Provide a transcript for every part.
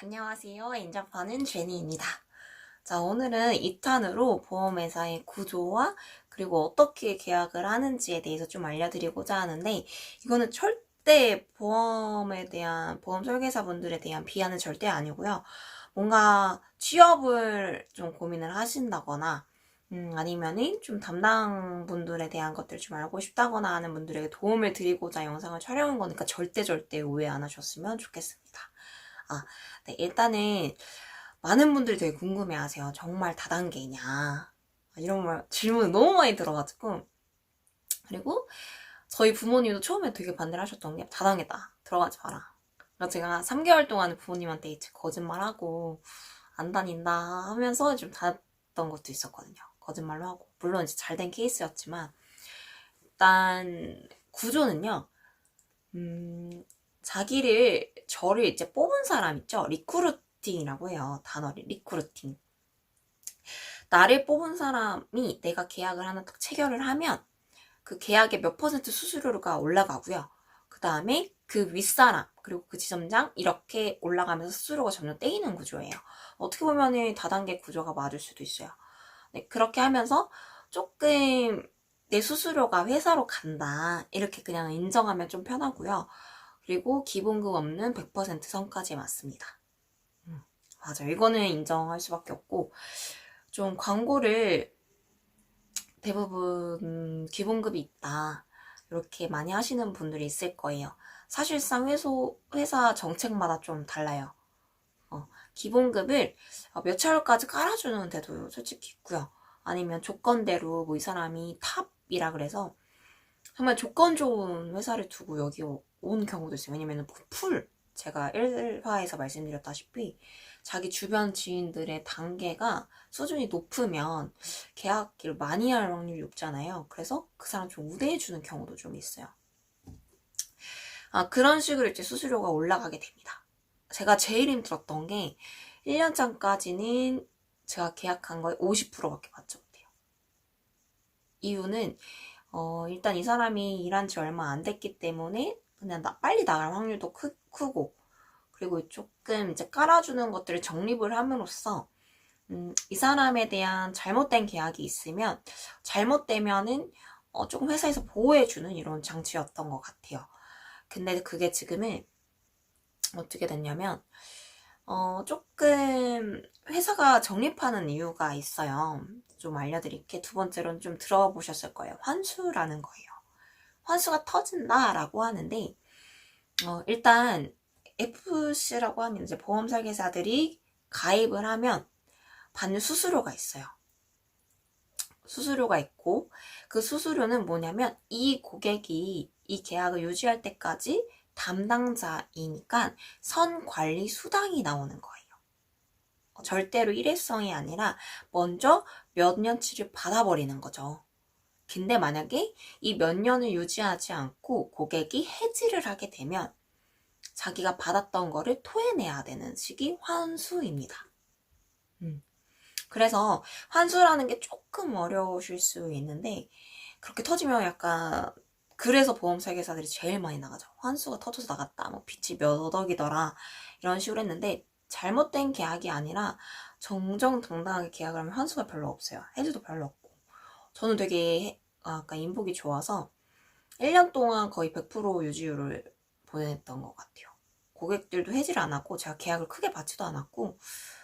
안녕하세요. 인자파는 제니입니다. 자, 오늘은 2탄으로 보험회사의 구조와 그리고 어떻게 계약을 하는지에 대해서 좀 알려드리고자 하는데, 이거는 절대 보험 설계사분들에 대한 비하는 절대 아니고요. 뭔가 취업을 좀 고민을 하신다거나 아니면은 좀 담당 분들에 대한 것들을 좀 알고 싶다거나 하는 분들에게 도움을 드리고자 영상을 촬영한 거니까 절대 오해 안 하셨으면 좋겠습니다. 네, 일단은 많은 분들이 되게 궁금해 하세요. 정말 다단계냐? 이런 질문 너무 많이 들어가지고. 그리고 저희 부모님도 처음에 되게 반대를 하셨던 게 다단계다. 들어가지 마라. 그래서 제가 3개월 동안 부모님한테 이제 거짓말하고 안 다닌다 하면서 좀 다녔던 것도 있었거든요. 거짓말로 하고. 물론 이제 잘된 케이스였지만 일단 구조는요. 저를 이제 뽑은 사람 있죠? 리크루팅이라고 해요. 단어를 리크루팅. 나를 뽑은 사람이 내가 계약을 하나 딱 체결을 하면 그 계약의 몇 퍼센트 수수료가 올라가고요. 그 다음에 그 윗사람 그리고 그 지점장 이렇게 올라가면서 수수료가 점점 떼이는 구조예요. 어떻게 보면 다단계 구조가 맞을 수도 있어요. 네, 그렇게 하면서 조금 내 수수료가 회사로 간다 이렇게 그냥 인정하면 좀 편하고요. 그리고 기본급 없는 100% 선까지 맞습니다. 맞아요. 이거는 인정할 수밖에 없고, 좀 광고를 대부분 기본급이 있다 이렇게 많이 하시는 분들이 있을 거예요. 사실상 회사 정책마다 좀 달라요. 기본급을 몇 차로까지 깔아주는 데도 솔직히 있고요. 아니면 조건대로 뭐 이 사람이 탑이라 그래서 정말 조건 좋은 회사를 두고 여기 온 경우도 있어요. 왜냐면 제가 1화에서 말씀드렸다시피 자기 주변 지인들의 단계가 수준이 높으면 계약을 많이 할 확률이 높잖아요. 그래서 그 사람 좀 우대해주는 경우도 좀 있어요. 그런 식으로 이제 수수료가 올라가게 됩니다. 제가 제일 힘들었던 게 1년차까지는 제가 계약한 거에 50%밖에 받지 못해요. 이유는 일단 이 사람이 일한 지 얼마 안 됐기 때문에 그냥 빨리 나갈 확률도 크고, 그리고 조금 이제 깔아주는 것들을 정립을 함으로써 이 사람에 대한 잘못된 계약이 있으면 잘못되면은 조금 회사에서 보호해주는 이런 장치였던 것 같아요. 근데 그게 지금은 어떻게 됐냐면 조금 회사가 정립하는 이유가 있어요. 좀 알려드릴게. 두 번째로는 좀 들어보셨을 거예요. 환수라는 거예요. 환수가 터진다라고 하는데 일단 FC라고 하는 이제 보험 설계사들이 가입을 하면 받는 수수료가 있어요. 수수료가 있고 그 수수료는 뭐냐면 이 고객이 이 계약을 유지할 때까지 담당자이니까 선관리 수당이 나오는 거예요. 절대로 일회성이 아니라 먼저 몇 년치를 받아버리는 거죠. 근데 만약에 이 몇 년을 유지하지 않고 고객이 해지를 하게 되면 자기가 받았던 거를 토해내야 되는 식이 환수입니다. 그래서 환수라는 게 조금 어려우실 수 있는데 그렇게 터지면 약간 그래서 보험 설계사들이 제일 많이 나가죠. 환수가 터져서 나갔다. 뭐 빚이 몇 억이더라. 이런 식으로 했는데 잘못된 계약이 아니라 정정당당하게 계약을 하면 환수가 별로 없어요. 해지도 별로 없고. 저는 되게 약간 인복이 좋아서 1년 동안 거의 100% 유지율을 보냈던 것 같아요. 고객들도 해지를 안 하고 제가 계약을 크게 받지도 않았고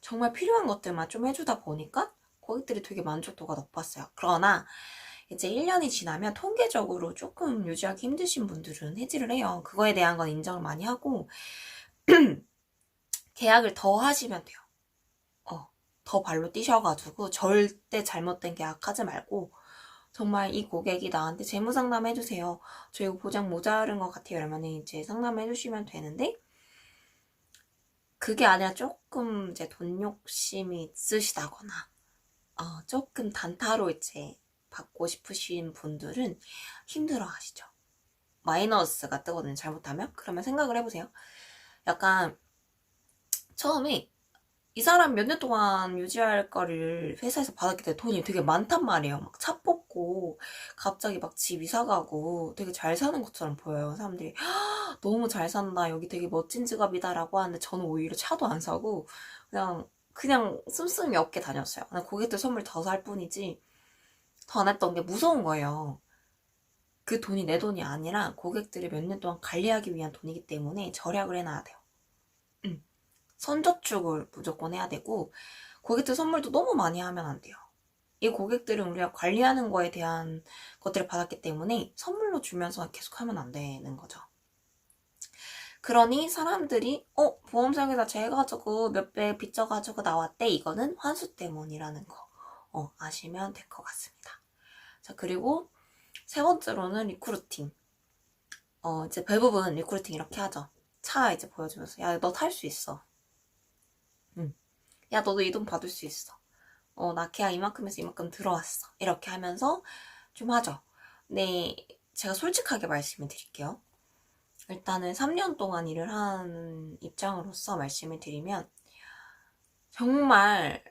정말 필요한 것들만 좀 해주다 보니까 고객들이 되게 만족도가 높았어요. 그러나 이제 1년이 지나면 통계적으로 조금 유지하기 힘드신 분들은 해지를 해요. 그거에 대한 건 인정을 많이 하고 계약을 더 하시면 돼요. 더 발로 뛰셔가지고 절대 잘못된 계약하지 말고 정말 이 고객이 나한테 재무 상담 해주세요. 저 이거 보장 모자른 것 같아요. 이러면 이제 상담해 주시면 되는데 그게 아니라 조금 이제 돈 욕심이 있으시다거나 조금 단타로 이제 받고 싶으신 분들은 힘들어 하시죠. 마이너스가 뜨거든요. 잘못하면. 그러면 생각을 해보세요. 약간 처음에 이 사람 몇 년 동안 유지할 거를 회사에서 받았기 때문에 돈이 되게 많단 말이에요. 막 차 뽑고 했고 갑자기 막 집 이사 가고 되게 잘 사는 것처럼 보여요. 사람들이 너무 잘 산다, 여기 되게 멋진 직업이다 라고 하는데 저는 오히려 차도 안 사고 그냥 씀씀이 없게 다녔어요. 그냥 고객들 선물 더 살 뿐이지 더 안 했던 게 무서운 거예요. 그 돈이 내 돈이 아니라 고객들을 몇 년 동안 관리하기 위한 돈이기 때문에 절약을 해놔야 돼요. 선저축을 무조건 해야 되고 고객들 선물도 너무 많이 하면 안 돼요. 이 고객들은 우리가 관리하는 거에 대한 것들을 받았기 때문에 선물로 주면서 계속 하면 안 되는 거죠. 그러니 사람들이 보험 설계사 재가지고 몇 배 빚져가지고 나왔대, 이거는 환수 때문이라는 거 아시면 될 것 같습니다. 자, 그리고 세 번째로는 리크루팅. 이제 대부분 리크루팅 이렇게 하죠. 차 이제 보여주면서 야, 너 탈 수 있어. 야, 너도 이 돈 받을 수 있어. 나 계약 이만큼에서 이만큼 들어왔어. 이렇게 하면서 좀 하죠. 네, 제가 솔직하게 말씀을 드릴게요. 일단은 3년 동안 일을 한 입장으로서 말씀을 드리면 정말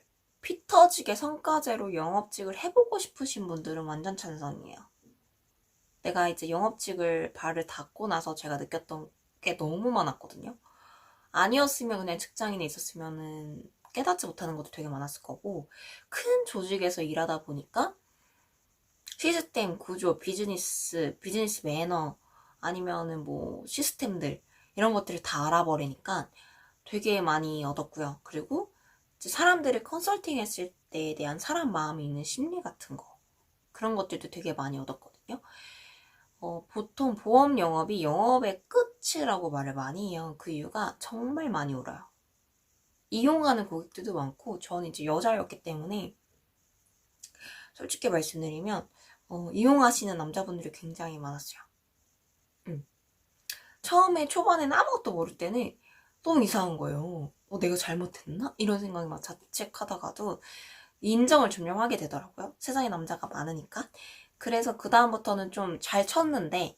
피 터지게 성과제로 영업직을 해보고 싶으신 분들은 완전 찬성이에요. 내가 이제 영업직을 발을 닫고 나서 제가 느꼈던 게 너무 많았거든요. 아니었으면 그냥 직장인에 있었으면은 깨닫지 못하는 것도 되게 많았을 거고, 큰 조직에서 일하다 보니까 시스템, 구조, 비즈니스 매너, 아니면은 뭐 시스템들 이런 것들을 다 알아버리니까 되게 많이 얻었고요. 그리고 이제 사람들을 컨설팅 했을 때에 대한 사람 마음이 있는 심리 같은 거, 그런 것들도 되게 많이 얻었거든요. 보통 보험 영업이 영업의 끝이라고 말을 많이 해요. 그 이유가 정말 많이 울어요. 이용하는 고객들도 많고, 저는 이제 여자였기 때문에 솔직히 말씀드리면 이용하시는 남자분들이 굉장히 많았어요. 처음에 초반에는 아무것도 모를 때는 너무 이상한 거예요. 내가 잘못했나? 이런 생각이 막 자책하다가도 인정을 점점 하게 되더라고요. 세상에 남자가 많으니까. 그래서 그 다음부터는 좀 잘 쳤는데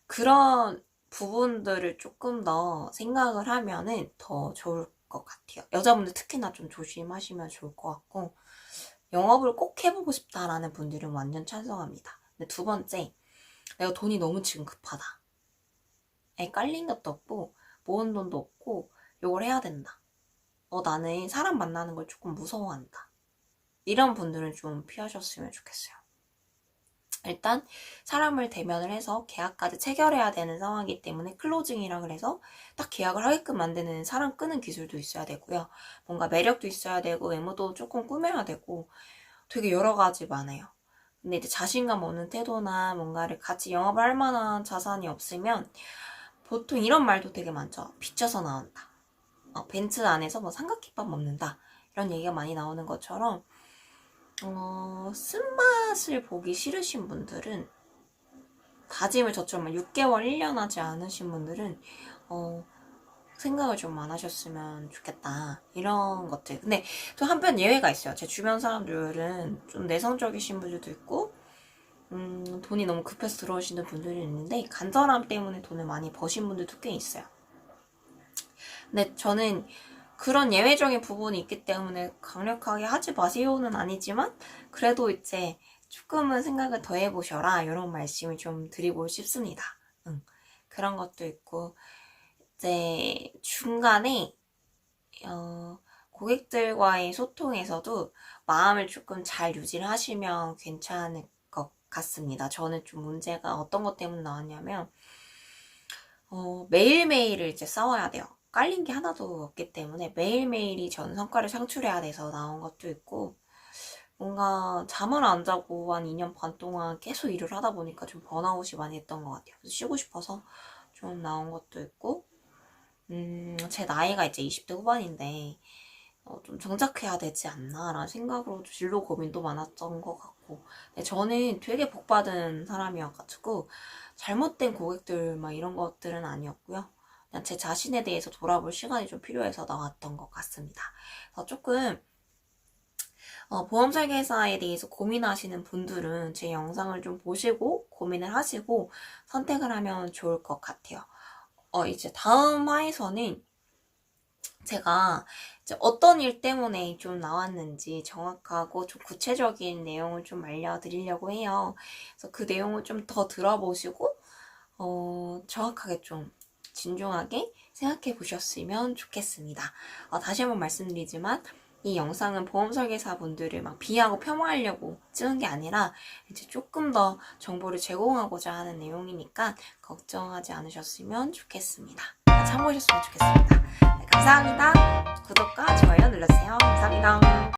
그런 부분들을 조금 더 생각을 하면은 더 좋을 것 같아요. 여자분들 특히나 좀 조심하시면 좋을 것 같고, 영업을 꼭 해보고 싶다라는 분들은 완전 찬성합니다. 근데 두 번째, 내가 돈이 너무 지금 급하다. 깔린 것도 없고 모은 돈도 없고 이걸 해야 된다. 나는 사람 만나는 걸 조금 무서워한다. 이런 분들은 좀 피하셨으면 좋겠어요. 일단 사람을 대면을 해서 계약까지 체결해야 되는 상황이기 때문에 클로징이라 그래서 딱 계약을 하게끔 만드는 사람 끄는 기술도 있어야 되고요. 뭔가 매력도 있어야 되고 외모도 조금 꾸며야 되고 되게 여러 가지 많아요. 근데 이제 자신감 없는 태도나 뭔가를 같이 영업을 할 만한 자산이 없으면 보통 이런 말도 되게 많죠. 빚져서 나온다. 벤츠 안에서 뭐 삼각김밥 먹는다. 이런 얘기가 많이 나오는 것처럼 쓴맛을 보기 싫으신 분들은, 다짐을 저처럼 6개월, 1년 하지 않으신 분들은 생각을 좀 안 하셨으면 좋겠다. 이런 것들. 근데 또 한편 예외가 있어요. 제 주변 사람들은 좀 내성적이신 분들도 있고 돈이 너무 급해서 들어오시는 분들이 있는데 간절함 때문에 돈을 많이 버신 분들도 꽤 있어요. 근데 저는 그런 예외적인 부분이 있기 때문에 강력하게 하지 마세요는 아니지만 그래도 이제 조금은 생각을 더 해보셔라, 이런 말씀을 좀 드리고 싶습니다. 그런 것도 있고, 이제 중간에 고객들과의 소통에서도 마음을 조금 잘 유지를 하시면 괜찮을 것 같습니다. 저는 좀 문제가 어떤 것 때문에 나왔냐면 매일매일을 이제 싸워야 돼요. 깔린 게 하나도 없기 때문에 매일매일이 전 성과를 창출해야 돼서 나온 것도 있고, 뭔가 잠을 안 자고 한 2년 반 동안 계속 일을 하다 보니까 좀 번아웃이 많이 했던 것 같아요. 그래서 쉬고 싶어서 좀 나온 것도 있고, 제 나이가 이제 20대 후반인데 좀 정착해야 되지 않나 라는 생각으로 진로 고민도 많았던 것 같고, 근데 저는 되게 복받은 사람이어가지고 잘못된 고객들 막 이런 것들은 아니었고요. 그냥 제 자신에 대해서 돌아볼 시간이 좀 필요해서 나왔던 것 같습니다. 그래서 조금 보험 설계사에 대해서 고민하시는 분들은 제 영상을 좀 보시고 고민을 하시고 선택을 하면 좋을 것 같아요. 이제 다음 화에서는 제가 이제 어떤 일 때문에 좀 나왔는지 정확하고 좀 구체적인 내용을 좀 알려드리려고 해요. 그래서 그 내용을 좀 더 들어보시고, 정확하게 좀 진중하게 생각해 보셨으면 좋겠습니다. 다시 한번 말씀드리지만, 이 영상은 보험 설계사 분들을 막 비하하고 폄하하려고 찍은 게 아니라 이제 조금 더 정보를 제공하고자 하는 내용이니까 걱정하지 않으셨으면 좋겠습니다. 참고하셨으면 좋겠습니다. 네, 감사합니다. 구독과 좋아요 눌러주세요. 감사합니다.